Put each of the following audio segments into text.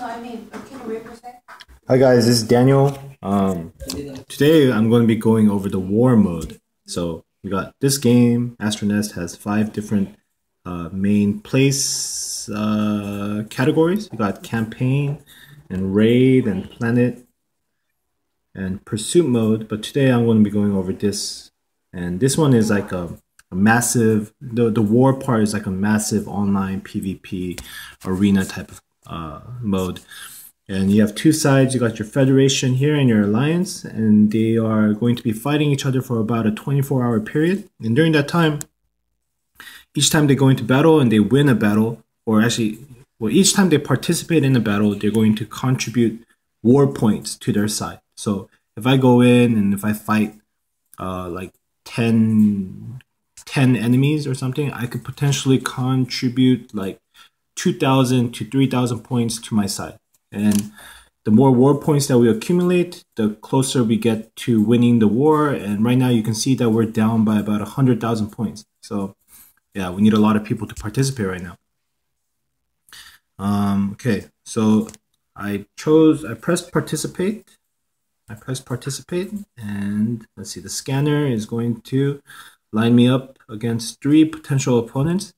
Hi guys, this is Daniel. Today I'm going to be going over the war mode. So we got this game. Astronest has 5 different main place categories. We got campaign and raid and planet and pursuit mode. But today I'm going to be going over this, and this one is like a massive. The war part is like a massive online PvP arena type of mode. And you have 2 sides. You got your Federation here and your Alliance, and they are going to be fighting each other for about a 24-hour period. And during that time, each time they go into battle and they win a battle, or actually, well, each time they participate in a battle, they're going to contribute war points to their side. So if I go in and if I fight like 10 enemies or something, I could potentially contribute like 2,000 to 3,000 points to my side. And the more war points that we accumulate, the closer we get to winning the war. And right now you can see that we're down by about 100,000 points. So yeah, we need a lot of people to participate right now. Okay, so I pressed participate. And let's see, the scanner is going to line me up against 3 potential opponents.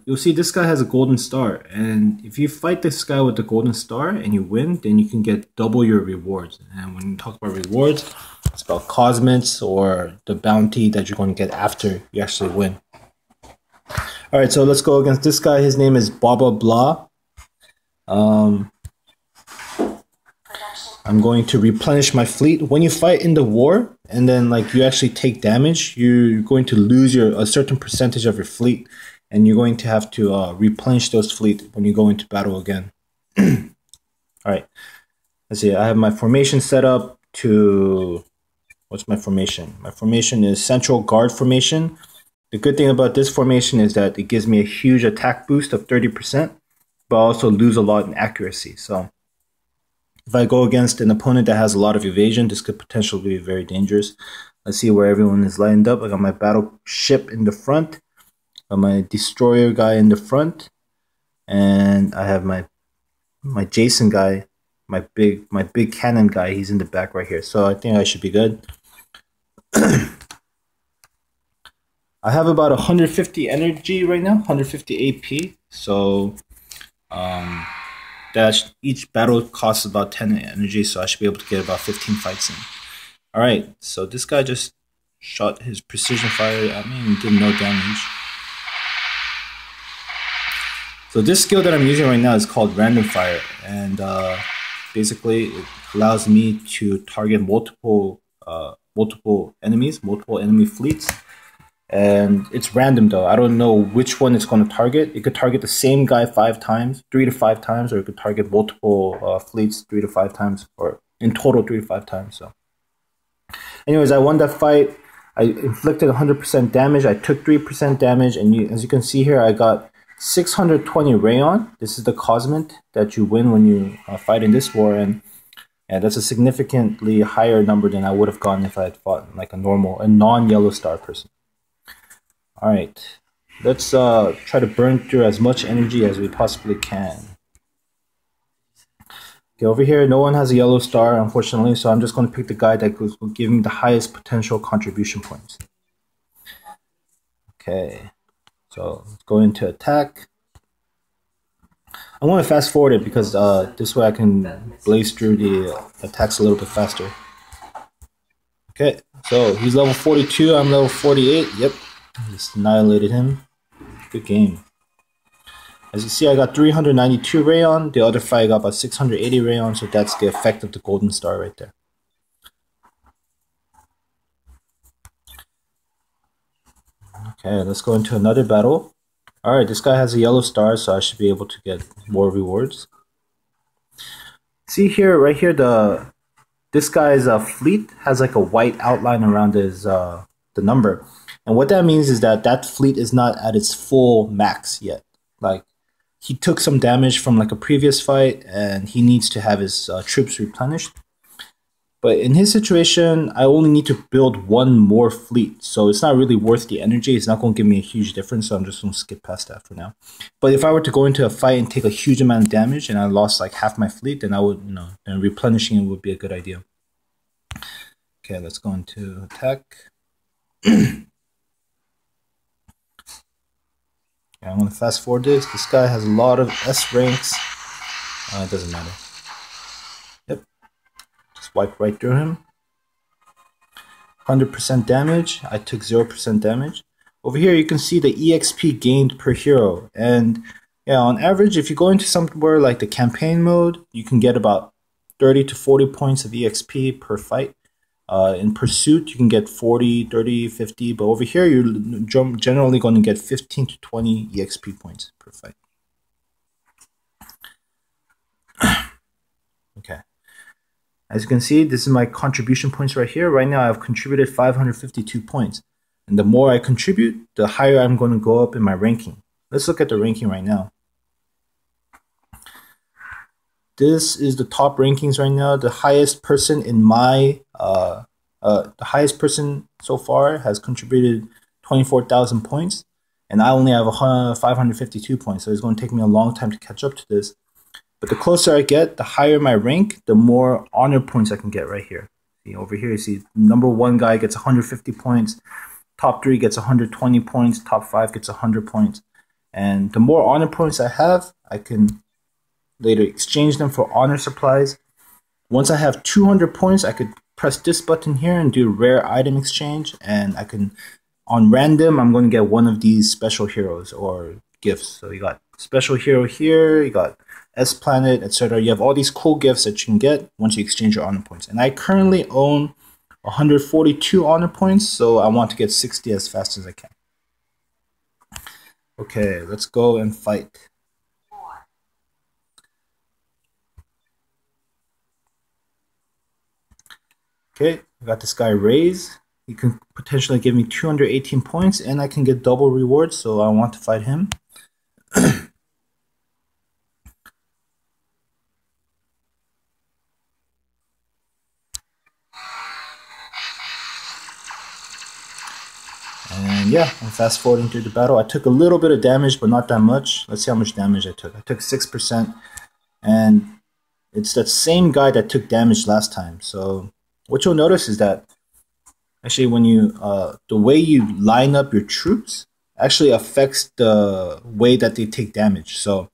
You'll see this guy has a golden star, and if you fight this guy with the golden star and you win, then you can get double your rewards. And when you talk about rewards, it's about cosmets or the bounty that you're going to get after you actually win. Alright, so let's go against this guy. His name is Baba Blah. I'm going to replenish my fleet. When you fight in the war and then like you actually take damage, you're going to lose a certain percentage of your fleet. And you're going to have to replenish those fleet when you go into battle again. Alright, let's see. I have my formation set up to... What's my formation? My formation is Central Guard formation. The good thing about this formation is that it gives me a huge attack boost of 30%, but I also lose a lot in accuracy. So if I go against an opponent that has a lot of evasion, this could potentially be very dangerous. Let's see where everyone is lined up. I got my battleship in the front. My destroyer guy in the front, and I have my Jason guy, my big cannon guy. He's in the back right here, so I think I should be good. I have about 150 energy right now, 150 AP. So each battle costs about 10 energy, so I should be able to get about 15 fights in. All right, so this guy just shot his precision fire at me and did no damage. So this skill that I'm using right now is called random fire, and basically it allows me to target multiple enemies, multiple enemy fleets, and it's random though. I don't know which one it's going to target. It could target the same guy 5 times, 3 to 5 times, or it could target multiple fleets 3 to 5 times, or in total 3 to 5 times. So, anyways, I won that fight. I inflicted 100% damage. I took 3% damage, and as you can see here, I got 620 rayon. This is the cosmet that you win when you fight in this war, and that's a significantly higher number than I would have gotten if I had fought like a non-yellow star person. Alright, let's try to burn through as much energy as we possibly can. Okay, over here no one has a yellow star, unfortunately, so I'm just going to pick the guy that will give me the highest potential contribution points. Okay. So let's go into attack. I want to fast forward it because this way I can blaze through the attacks a little bit faster. Okay, so he's level 42, I'm level 48. Yep, just annihilated him. Good game. As you see, I got 392 rayon. The other fight got about 680 rayon, so that's the effect of the golden star right there. Okay, let's go into another battle. Alright, this guy has a yellow star, so I should be able to get more rewards. See here, right here, this guy's fleet has like a white outline around his the number. And what that means is that fleet is not at its full max yet. Like, he took some damage from like a previous fight, and he needs to have his troops replenished. But in his situation, I only need to build one more fleet. So it's not really worth the energy. It's not going to give me a huge difference. So I'm just going to skip past that for now. But if I were to go into a fight and take a huge amount of damage and I lost like half my fleet, then I would, then replenishing it would be a good idea. Okay, let's go into attack. I'm going to fast forward this. This guy has a lot of S ranks. It doesn't matter. Yep. Just wipe right through him. 100% damage. I took 0% damage. Over here, you can see the EXP gained per hero. And yeah, on average, if you go into somewhere like the campaign mode, you can get about 30 to 40 points of EXP per fight. In Pursuit, you can get 40, 30, 50. But over here, you're generally going to get 15 to 20 EXP points per fight. Okay. As you can see, this is my contribution points right here. Right now, I've contributed 552 points. And the more I contribute, the higher I'm going to go up in my ranking. Let's look at the ranking right now. This is the top rankings right now. The highest person in my, the highest person so far has contributed 24,000 points. And I only have 552 points. So it's going to take me a long time to catch up to this. But the closer I get, the higher my rank, the more honor points I can get right here. See, over here, you see number 1 guy gets 150 points. Top 3 gets 120 points. Top 5 gets 100 points. And the more honor points I have, I can later exchange them for honor supplies. Once I have 200 points, I could press this button here and do rare item exchange. And I can, on random, I'm going to get one of these special heroes or gifts. So you got special hero here, you got S Planet, etc. You have all these cool gifts that you can get once you exchange your honor points. And I currently own 142 honor points, so I want to get 60 as fast as I can. Okay, let's go and fight. Okay, I got this guy Raise. He can potentially give me 218 points, and I can get double rewards, so I want to fight him. And yeah, I'm fast forwarding through the battle. I took a little bit of damage, but not that much. Let's see how much damage I took. I took 6%, and it's that same guy that took damage last time. So what you'll notice is that actually when you, the way you line up your troops actually affects the way that they take damage. So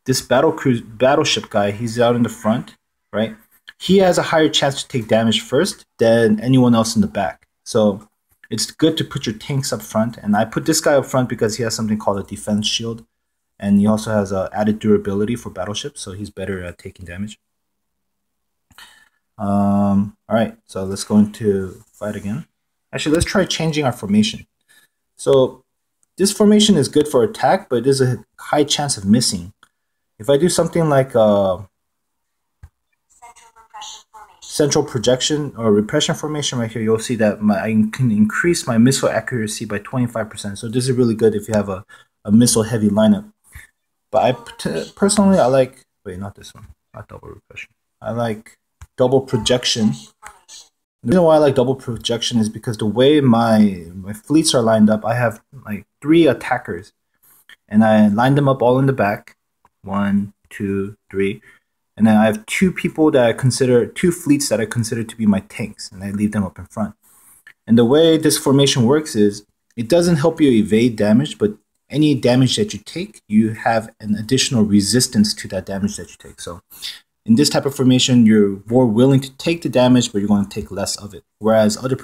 this battleship guy, he's out in the front, right? He has a higher chance to take damage first than anyone else in the back. So it's good to put your tanks up front. And I put this guy up front because he has something called a defense shield. And he also has added durability for battleships, so he's better at taking damage. Alright, so let's go into fight again. Actually, let's try changing our formation. So this formation is good for attack, but there's a high chance of missing. If I do something like central projection or repression formation right here, you'll see that I can increase my missile accuracy by 25%. So this is really good if you have a missile heavy lineup. But personally, I like, wait, not this one, not double repression. I like double projection. The reason why I like double projection is because the way my fleets are lined up, I have like 3 attackers. And I line them up all in the back. 1, 2, 3. And then I have 2 people that I consider, 2 fleets that I consider to be my tanks. And I leave them up in front. And the way this formation works is, it doesn't help you evade damage, but any damage that you take, you have an additional resistance to that damage that you take. So in this type of formation, you're more willing to take the damage, but you're going to take less of it. Whereas other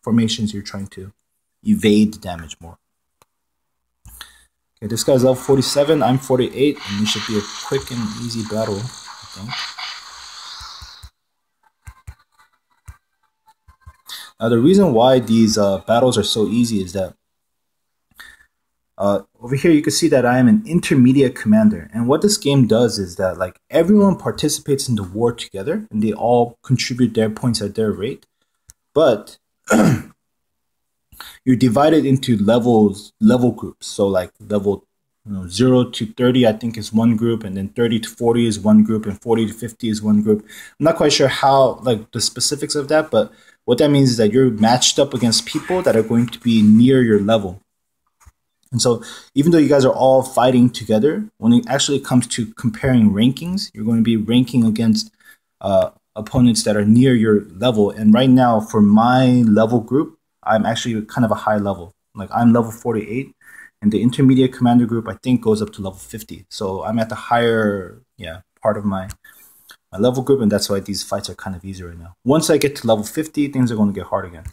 formations, you're trying to evade the damage more. Okay, this guy's level 47, I'm 48, and this should be a quick and easy battle, I think. Now, the reason why these battles are so easy is that over here you can see that I am an intermediate commander, and what this game does is that like everyone participates in the war together, and they all contribute their points at their rate, but you're divided into level groups. So like level 0 to 30 I think is one group, and then 30 to 40 is one group, and 40 to 50 is one group. I'm not quite sure how, like, the specifics of that, but what that means is that you're matched up against people that are going to be near your level. And so even though you guys are all fighting together, when it actually comes to comparing rankings, you're going to be ranking against opponents that are near your level. And right now, for my level group, I'm actually kind of a high level. Like, I'm level 48, and the intermediate commander group, I think, goes up to level 50. So I'm at the higher part of my level group, and that's why these fights are kind of easy right now. Once I get to level 50, things are going to get hard again.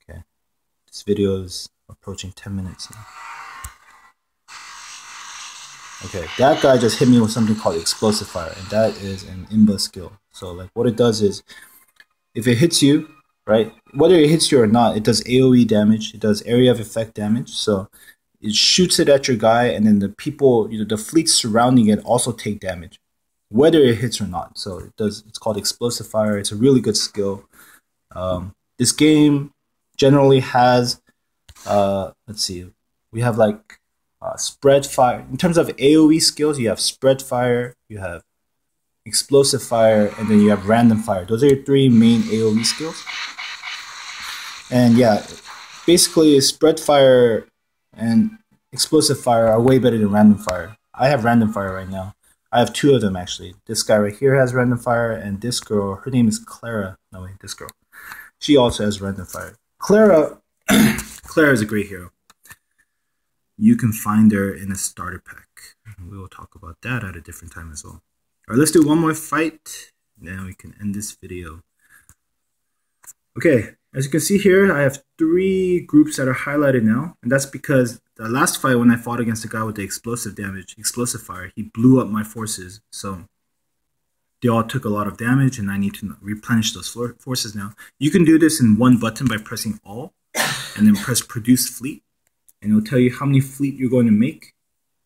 Okay, this video is approaching 10 minutes now. Okay, that guy just hit me with something called Explosive Fire, and that is an Imba skill. So, like, what it does is, if it hits you, right, whether it hits you or not, it does AoE damage, it does area of effect damage. So it shoots it at your guy, and then the people, the fleets surrounding it also take damage, whether it hits or not. So it does. It's called Explosive Fire. It's a really good skill. This game generally has, let's see, we have like spread fire. In terms of AoE skills, you have spread fire, you have explosive fire, and then you have random fire. Those are your three main AoE skills. And yeah, basically spread fire and explosive fire are way better than random fire. I have random fire right now. I have two of them actually. This guy right here has random fire, and this girl, her name is Clara. No wait, this girl. She also has random fire. Clara is a great hero. You can find her in a starter pack. We will talk about that at a different time as well. All right, let's do one more fight, then we can end this video. Okay, as you can see here, I have 3 groups that are highlighted now, and that's because the last fight when I fought against the guy with the explosive fire, he blew up my forces, so they all took a lot of damage, and I need to replenish those forces now. You can do this in one button by pressing Alt, and then press Produce Fleet, and it'll tell you how many fleet you're going to make.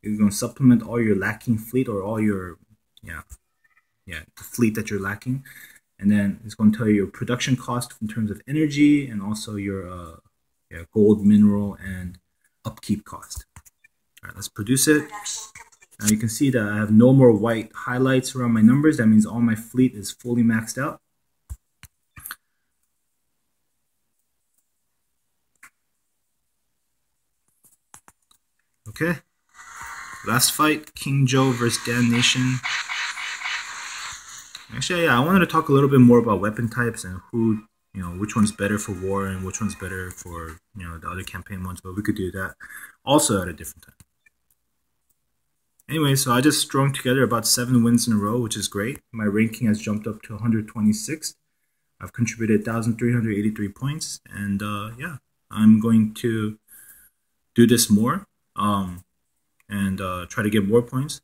You're going to supplement all your lacking fleet, or all your the fleet that you're lacking, and then it's going to tell you your production cost in terms of energy, and also your gold, mineral, and upkeep cost. All right, let's produce it. Now you can see that I have no more white highlights around my numbers. That means all my fleet is fully maxed out. Okay, last fight, King Joe versus Damnation. Actually, yeah, I wanted to talk a little bit more about weapon types and who, which one's better for war and which one's better for, the other campaign ones, but we could do that also at a different time. Anyway, so I just strung together about 7 wins in a row, which is great. My ranking has jumped up to 126th. I've contributed 1,383 points, and yeah, I'm going to do this more and try to get more points.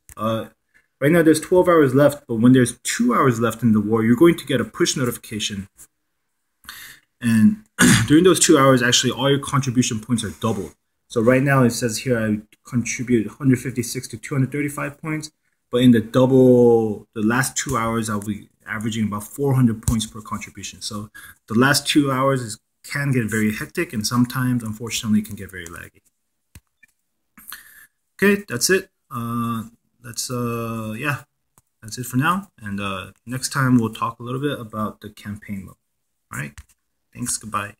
Right now there's 12 hours left, but when there's 2 hours left in the war, you're going to get a push notification. And during those 2 hours, actually, all your contribution points are doubled. So right now it says here I contribute 156 to 235 points, but in the last 2 hours, I'll be averaging about 400 points per contribution. So the last 2 hours can get very hectic, and sometimes, unfortunately, can get very laggy. Okay, that's it. That's it for now, and next time we'll talk a little bit about the campaign mode. All right, thanks, goodbye.